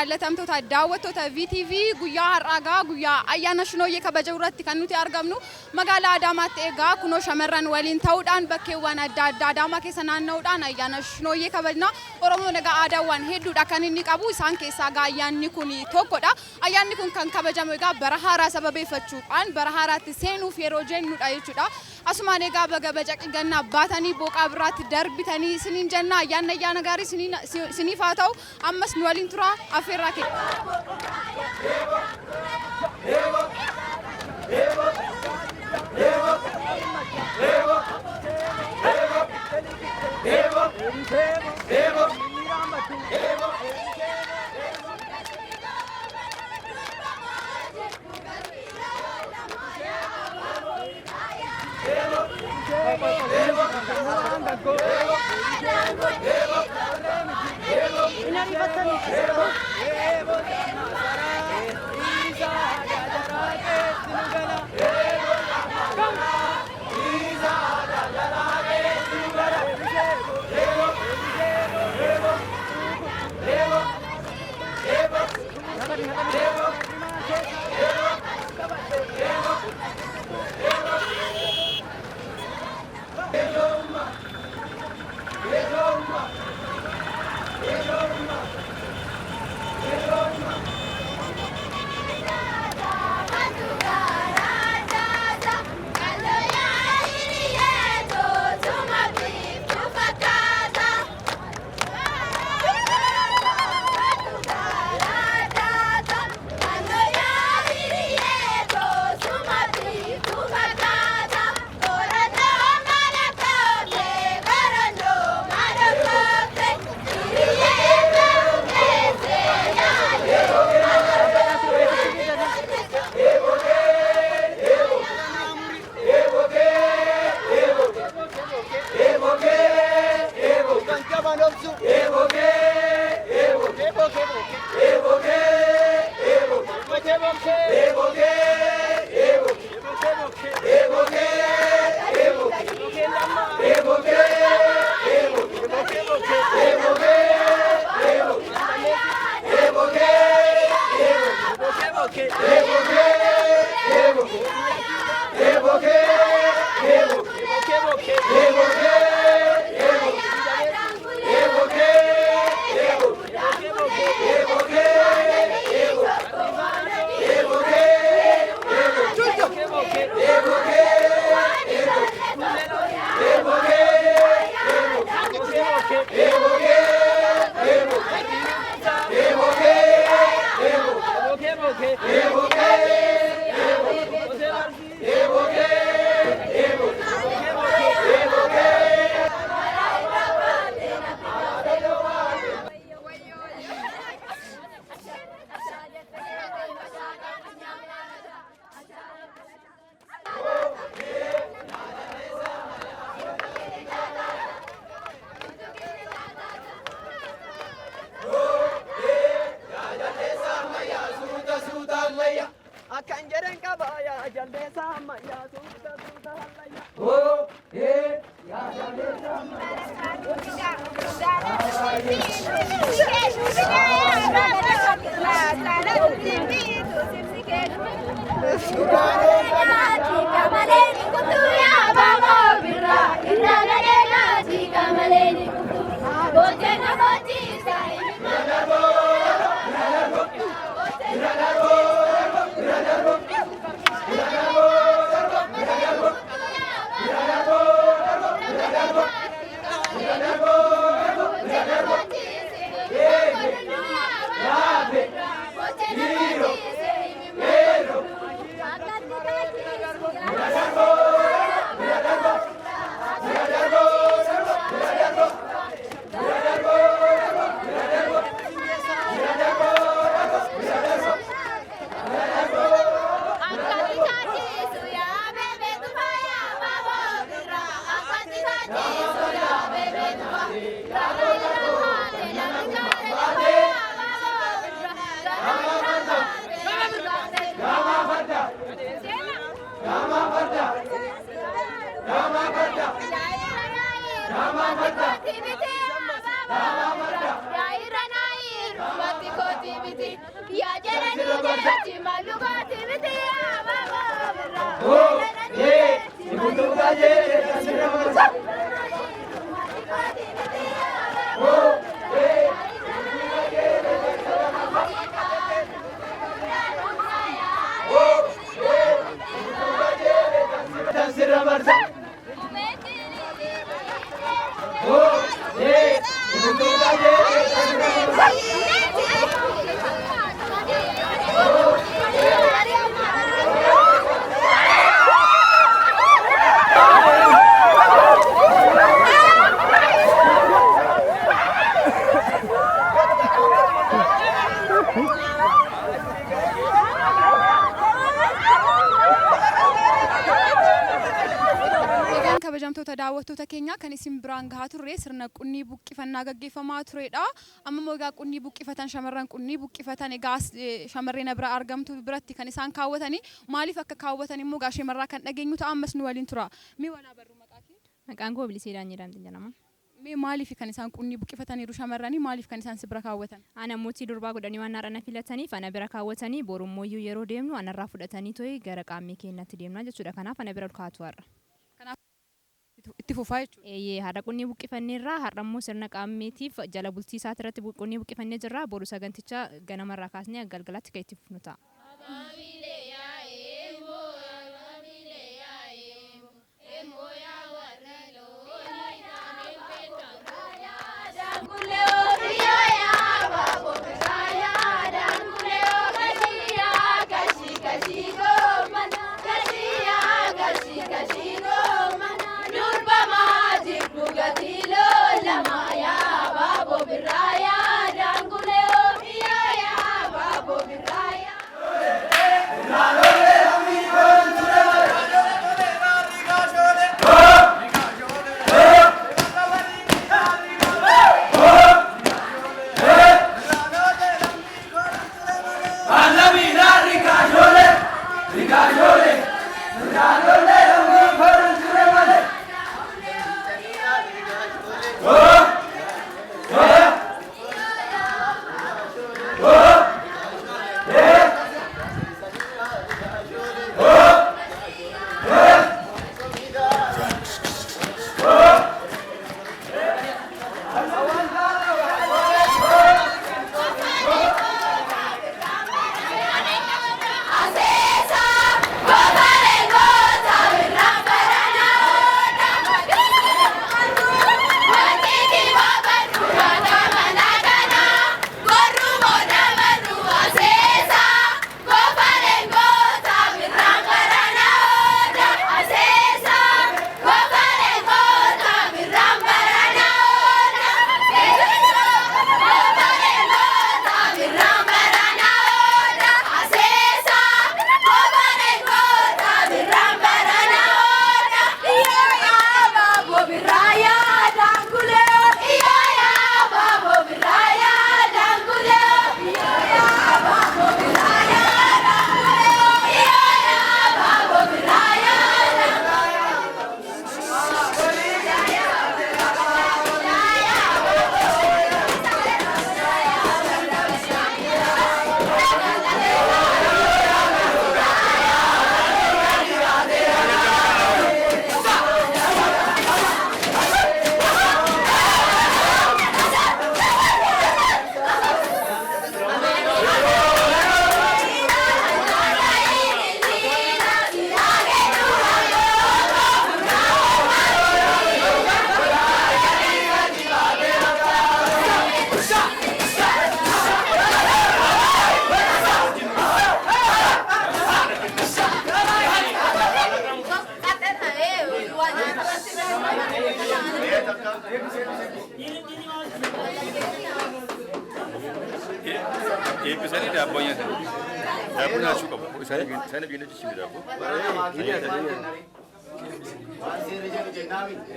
jaallatamtoota daawwattoota VTV guyyaa har'aa guyyaa ayyaana Shinooyyee kabaja irratti kan nuti argamnu magaalaa Adaamaatti egaa kunoo shamarran waliin ta'uudhaan bakkeewwan adda addaa Adaamaa keessa naanna'uudhaan ayyaana Shinooyyee kabajna. Oromoon egaa aadaawwan hedduudha kan inni qabu isaan keessaa egaa ayyaanni kun tokkodha. Ayyaanni kun kan kabajamu egaa bara haaraa sababeeffachuudhaan bara haaraatti seenuuf yeroo jennudha jechuudha. Asumaan egaa baga bacaqii gannaa baatanii booqaa biraatti darbitanii isiniin jenna ayyaana gaarii isiniif haa ta'u ammas nu waliin tura afeerraa kee. kabajamtoota daawwattoota keenya kan isin biraan gahaa turre sirna qunnii buqqifannaa gaggeeffamaa turedha. Amma immoo egaa qunnii buqqifatan shamarran qunnii buqqifatan egaa shamarreen bira argamtu biratti kan isaan kaawwatanii maaliif akka kaawwatan immoo egaa shamarraa kan dhageenyu ta'a ammas nu waliin tura. Mee walaa barru maqaatiin? Maqaan koo Biliseedhaan jedhama. Mee maaliif kan isaan qunnii buqqifataniiru shamarranii maaliif kan isaan si bira kaawwatan? Ana mootii durbaa godhanii waan haadha filataniif ana bira kaawwatanii borummoo yeroo deemnu anarraa fudhatanii to'ee gara qaammee keenyatti deemna jechuudha. Kanaaf ana bira kaatu har'a. Itti fufaa jechuudha. Haadha qunnii buqqifanneerraa har'a immoo sirna qaammeetiif jala bultii isaati irratti qunnii buqqifannee jirra. Boru saganticha ganamarraa kaasnee galgalaatti kan itti fufnu ta'a.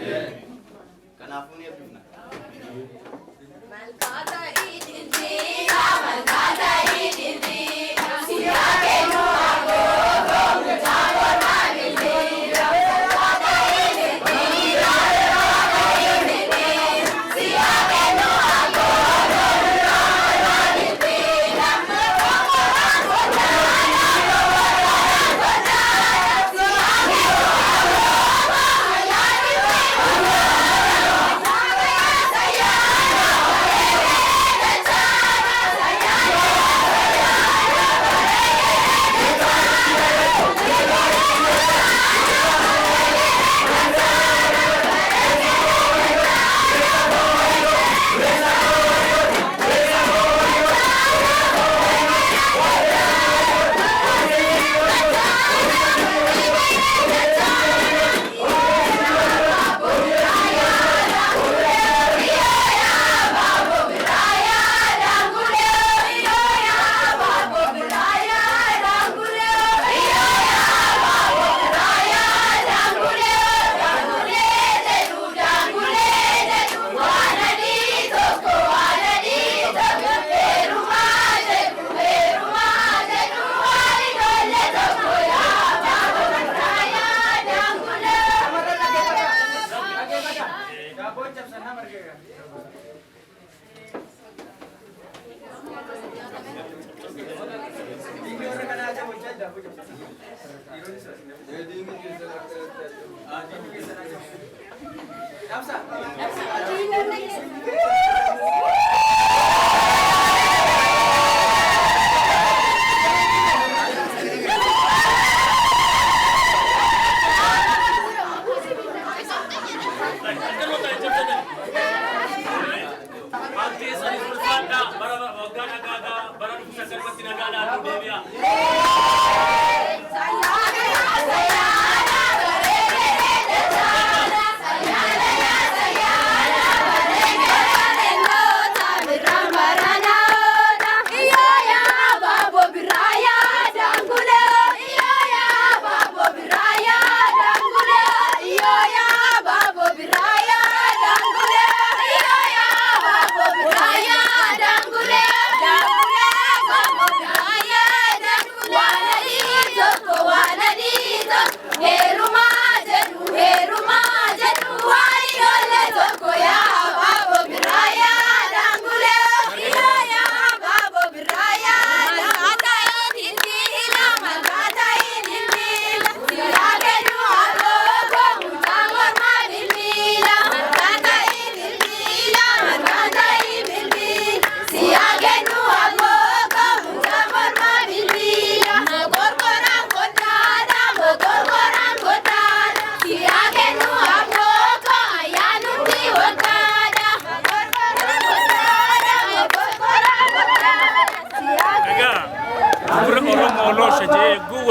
Yeah.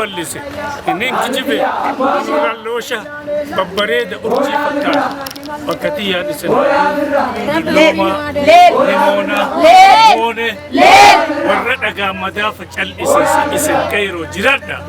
ballise inni kijibe losha babbareda urji fakka fakati ya disenoma limona mone warra daga madafa cal isen kairo jirada